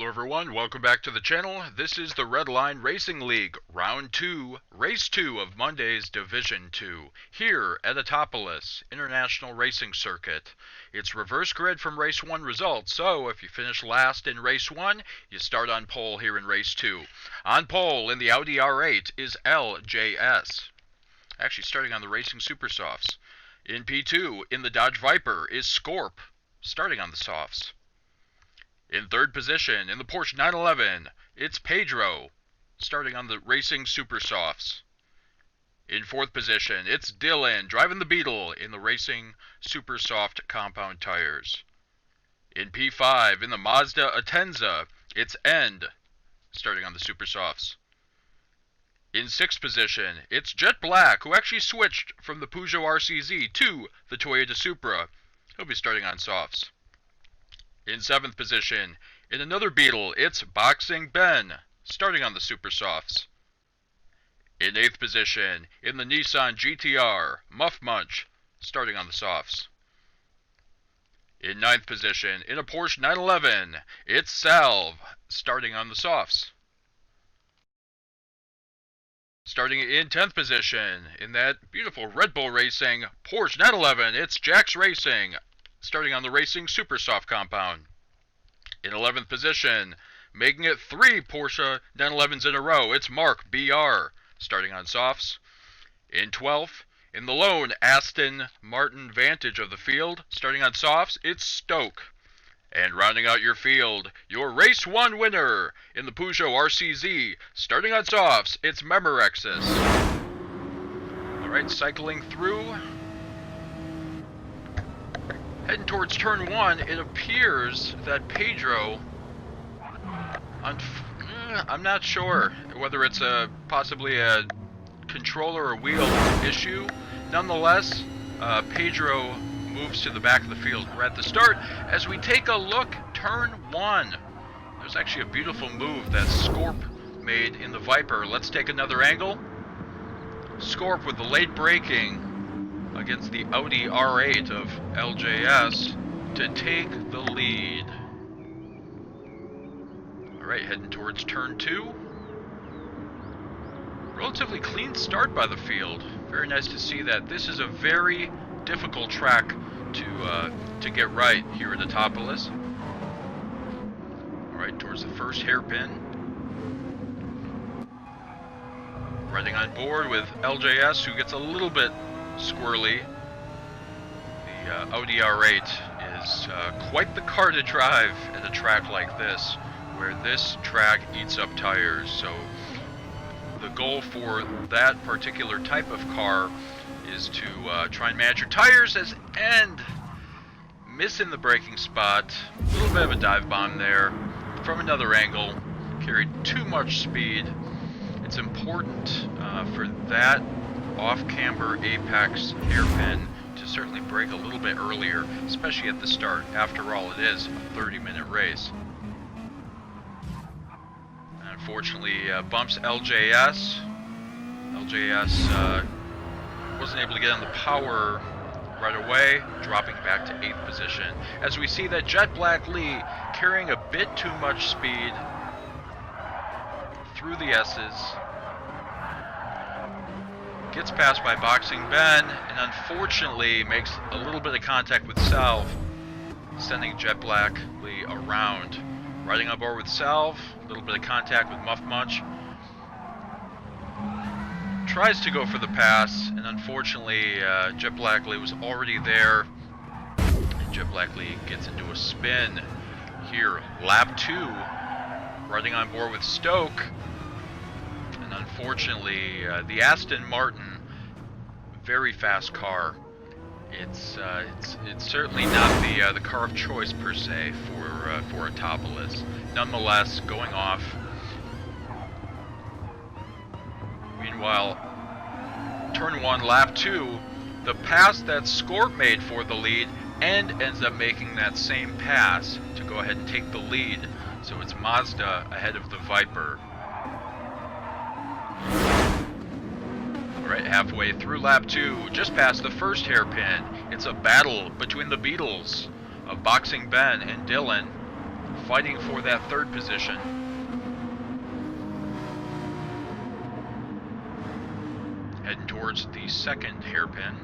Hello everyone, welcome back to the channel. This is the Redline Racing League, Round 2, Race 2 of Monday's Division 2, here at Atopolis International Racing Circuit. It's reverse grid from Race 1 results, so if you finish last in Race 1, you start on pole here in Race 2. On pole in the Audi R8 is LJS, actually starting on the Racing Super Softs. In P2, in the Dodge Viper, is Scorp, starting on the softs. In third position, in the Porsche 911, it's Pedro, starting on the Racing Super Softs. In fourth position, it's Dylan, driving the Beetle in the Racing Super Soft compound tires. In P5, in the Mazda Atenza, it's End, starting on the Super Softs. In sixth position, it's Jet Black, who actually switched from the Peugeot RCZ to the Toyota Supra. He'll be starting on softs. In seventh position, in another Beetle, it's Boxing Ben, starting on the Super Softs. In eighth position, in the Nissan GTR, Muff Munch, starting on the softs. In ninth position, in a Porsche 911, it's Salve, starting on the softs. Starting in 10th position, in that beautiful Red Bull Racing Porsche 911, it's Jax Racing, starting on the Racing Super Soft compound. In 11th position, making it 3 Porsche 911s in a row, it's Mark BR, starting on softs. In 12th, in the lone Aston Martin Vantage of the field, starting on softs, it's Stoke. And rounding out your field, your Race 1 winner in the Peugeot RCZ, starting on softs, it's Memorexis. Alright, cycling through. Heading towards turn 1, it appears that Pedro, I'm not sure whether it's possibly a controller or wheel issue. Nonetheless, Pedro moves to the back of the field. We're at the start. As we take a look, turn 1. There's actually a beautiful move that Scorp made in the Viper. Let's take another angle. Scorp with the late braking against the Audi R8 of LJS to take the lead. Alright, heading towards turn 2. Relatively clean start by the field. Very nice to see that. This is a very difficult track to get right here at Atopolis. Alright, towards the first hairpin. Riding on board with LJS, who gets a little bit squirrely. The Audi R8 is quite the car to drive at a track like this, where this track eats up tires. So the goal for that particular type of car is to try and manage your tires and miss in the braking spot. A little bit of a dive bomb there from another angle. Carried too much speed. It's important for that off-camber apex hairpin to certainly brake a little bit earlier, especially at the start. After all, it is a 30-minute race. And unfortunately, bumps LJS. LJS wasn't able to get on the power right away, dropping back to 8th position. As we see that Jet Black Lee carrying a bit too much speed through the S's. Gets passed by Boxing Ben, and unfortunately makes a little bit of contact with Salve, sending Jet Black Lee around. Riding on board with Salve, a little bit of contact with Muff Munch. Tries to go for the pass, and unfortunately Jet Black Lee was already there. And Jet Black Lee gets into a spin here. Lap 2, riding on board with Stoke. Unfortunately, the Aston Martin, very fast car. It's certainly not the car of choice per se for Atopolis. Nonetheless, going off. Meanwhile, turn 1, lap 2, the pass that Scorp made for the lead, and ends up making that same pass to go ahead and take the lead. So it's Mazda ahead of the Viper. Alright, halfway through lap 2, just past the first hairpin, it's a battle between the Beetles of Boxing Ben and Dylan. fighting for that third position. Heading towards the second hairpin.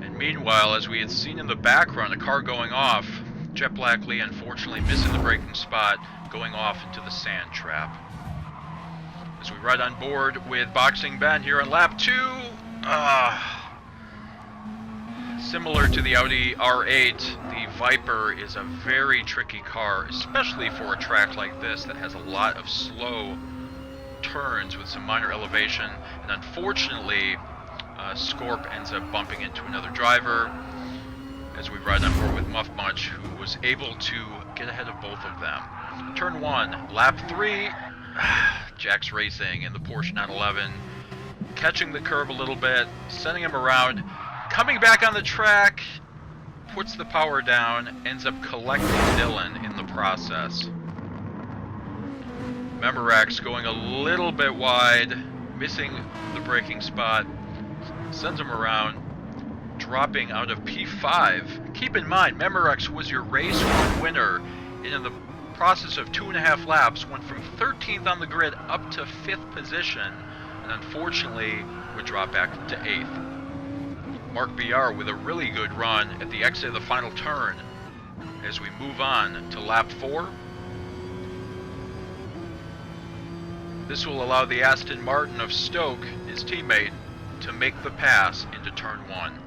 And meanwhile, as we had seen in the background, a car going off, Jet Black Lee unfortunately missing the braking spot, going off into the sand trap. As we ride on board with Boxing Ben here on lap 2, similar to the Audi R8, the Viper is a very tricky car, especially for a track like this that has a lot of slow turns with some minor elevation, and unfortunately Scorp ends up bumping into another driver as we ride on board with Muff Munch, who was able to get ahead of both of them. Turn 1, lap 3, Jack's Racing in the Porsche 911, catching the curve a little bit, sending him around, coming back on the track, puts the power down, ends up collecting Dylan in the process. Memorex going a little bit wide, missing the braking spot, sends him around, dropping out of P5. Keep in mind, Memorex was your race 1 winner, and in the process of 2.5 laps went from 13th on the grid up to 5th position, and unfortunately would drop back to 8th. Mark BR with a really good run at the exit of the final turn as we move on to lap 4. This will allow the Aston Martin of Stoke, his teammate, to make the pass into turn 1.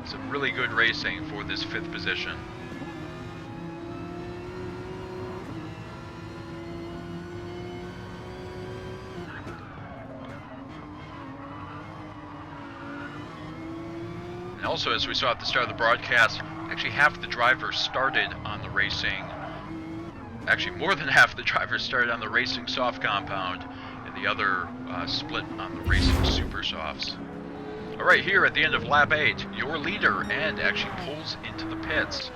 Some really good racing for this 5th position. And also, as we saw at the start of the broadcast, actually half the drivers started on the racing, actually more than half the drivers started on the racing soft compound, and the other split on the racing super softs. Alright, here at the end of lap 8, your leader and actually pulls into the pits.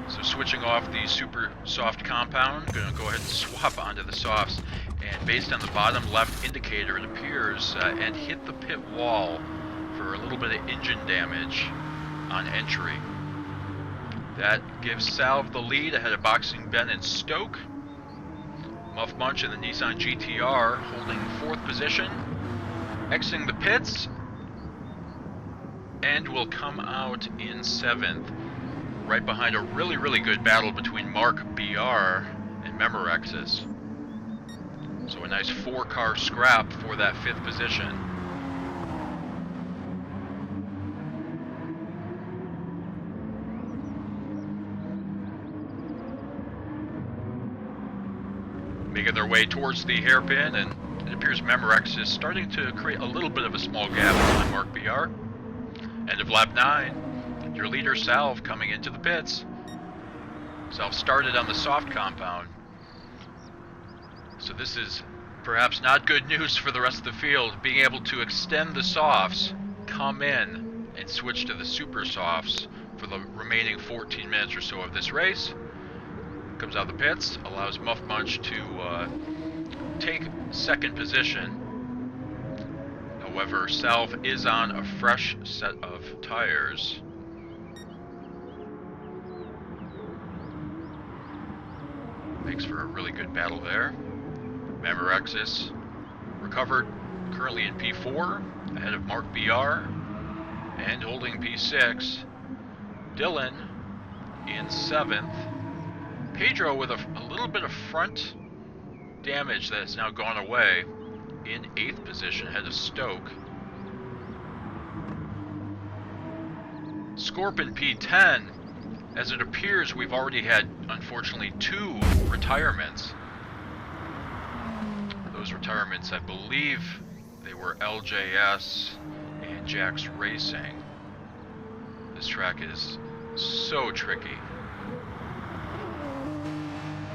So switching off the super soft compound, going to go ahead and swap onto the softs, and based on the bottom left indicator, it appears, and hit the pit wall for a little bit of engine damage on entry. That gives Salve the lead ahead of Boxing Ben and Stoke. Muff Munch in the Nissan GTR holding 4th position, exiting the pits, and will come out in 7th, right behind a really good battle between Mark BR and Memorexis. So a nice 4-car scrap for that 5th position. Making their way towards the hairpin, and it appears Memorex is starting to create a little bit of a small gap on Mark BR. End of lap 9. Your leader Salve coming into the pits. Salve started on the soft compound. So this is perhaps not good news for the rest of the field, being able to extend the softs, come in, and switch to the super softs for the remaining 14 minutes or so of this race. Comes out of the pits, allows Muff Munch to take 2nd position. However, Salve is on a fresh set of tires. Makes for a really good battle there. Memorexis recovered, currently in P4, ahead of Mark BR, and holding P6. Dylan in 7th. Pedro with a little bit of front damage that has now gone away, in 8th position ahead of Stoke. Scorp in P10, as it appears we've already had, unfortunately, 2 retirements. Those retirements, I believe they were LJS and Jack's Racing. This track is so tricky.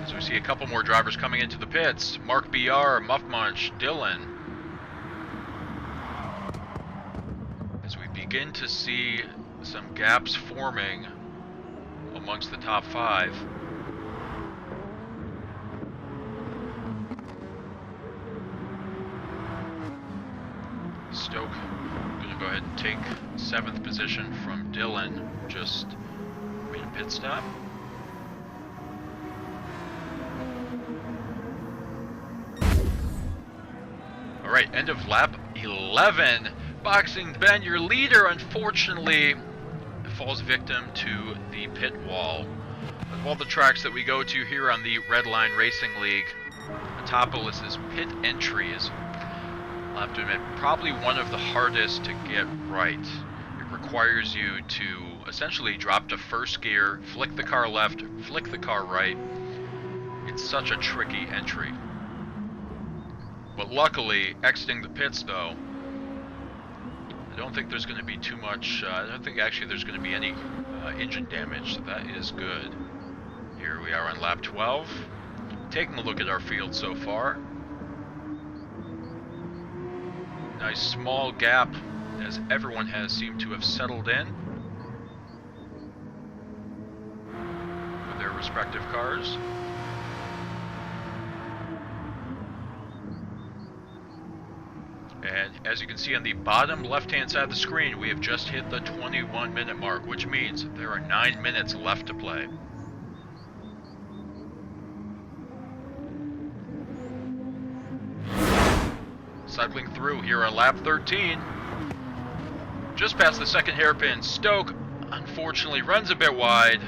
As we see a couple more drivers coming into the pits. Mark BR, Muff Munch, Dylan. As we begin to see some gaps forming amongst the top 5. Stoke going to go ahead and take 7th position from Dylan. Just made a pit stop. Alright, end of lap 11. Boxing Ben, your leader, unfortunately falls victim to the pit wall. Of all the tracks that we go to here on the Redline Racing League, Metropolis's pit entries, I'll have to admit, probably one of the hardest to get right. It requires you to essentially drop to first gear, flick the car left, flick the car right. It's such a tricky entry. But luckily, exiting the pits though, I don't think there's going to be too much, I don't think actually there's going to be any engine damage, so that is good. Here we are on lap 12, taking a look at our field so far. Nice small gap as everyone has seemed to have settled in with their respective cars. And as you can see on the bottom left-hand side of the screen, we have just hit the 21-minute mark, which means there are 9 minutes left to play. Cycling through here on lap 13. Just past the second hairpin, Stoke unfortunately runs a bit wide,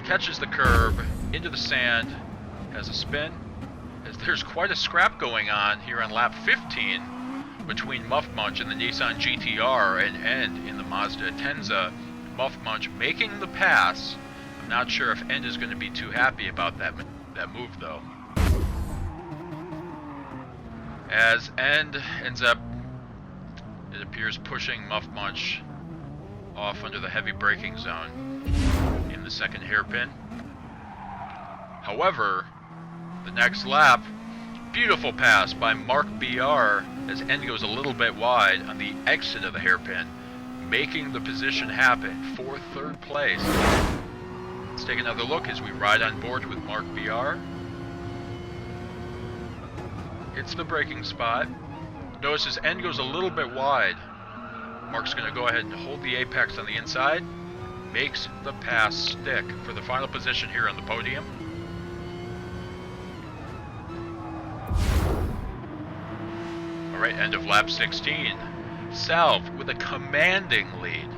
catches the curb, into the sand, has a spin. As there's quite a scrap going on here on lap 15 between Muff Munch and the Nissan GTR and End in the Mazda Atenza. Muff Munch making the pass. I'm not sure if End is going to be too happy about that move though. As End ends up, it appears, pushing Muff Munch off under the heavy braking zone in the second hairpin. However, the next lap, beautiful pass by Mark BR as End goes a little bit wide on the exit of the hairpin, making the position happen for 3rd place. Let's take another look as we ride on board with Mark BR. Hits the braking spot. Notice his End goes a little bit wide. Mark's going to go ahead and hold the apex on the inside. Makes the pass stick for the final position here on the podium. Alright, end of lap 16. Salve with a commanding lead.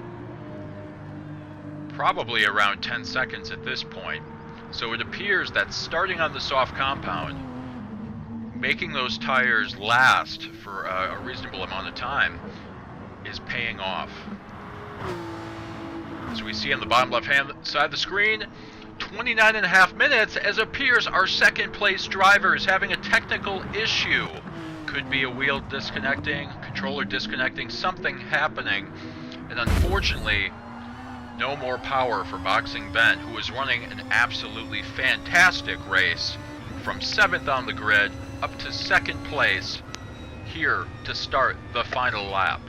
Probably around 10 seconds at this point. So it appears that starting on the soft compound, making those tires last for a reasonable amount of time is paying off. As we see on the bottom left-hand side of the screen, 29.5 minutes, as appears our 2nd place driver is having a technical issue. Could be a wheel disconnecting, controller disconnecting, something happening. And unfortunately, no more power for Boxing Ben, who is running an absolutely fantastic race from 7th on the grid up to 2nd place here to start the final lap.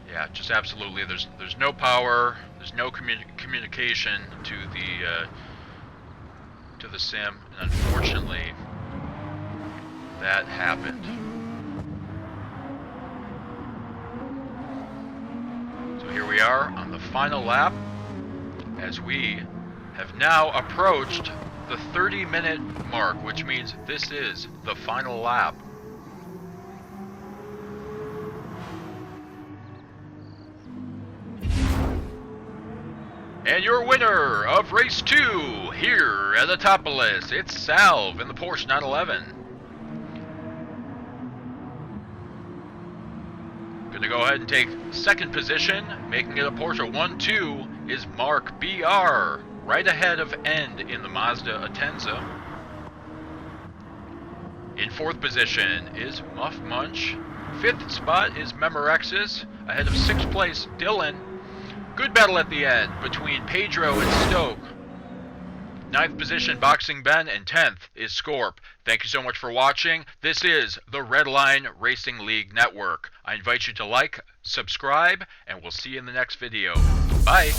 Yeah, just absolutely. There's no power. There's no communication to the sim, and unfortunately, that happened. So here we are on the final lap, as we have now approached the 30-minute mark, which means this is the final lap. And your winner of race 2 here at Atopolis, it's Salve in the Porsche 911. Gonna go ahead and take 2nd position, making it a Porsche 1-2, is Mark BR, right ahead of End in the Mazda Atenza. In 4th position is Muff Munch. 5th spot is Memorexis, ahead of 6th place Dylan. Good battle at the end between Pedro and Stoke. 9th position Boxing Ben, and 10th is Scorp. Thank you so much for watching. This is the Redline Racing League Network. I invite you to like, subscribe, and we'll see you in the next video. Bye!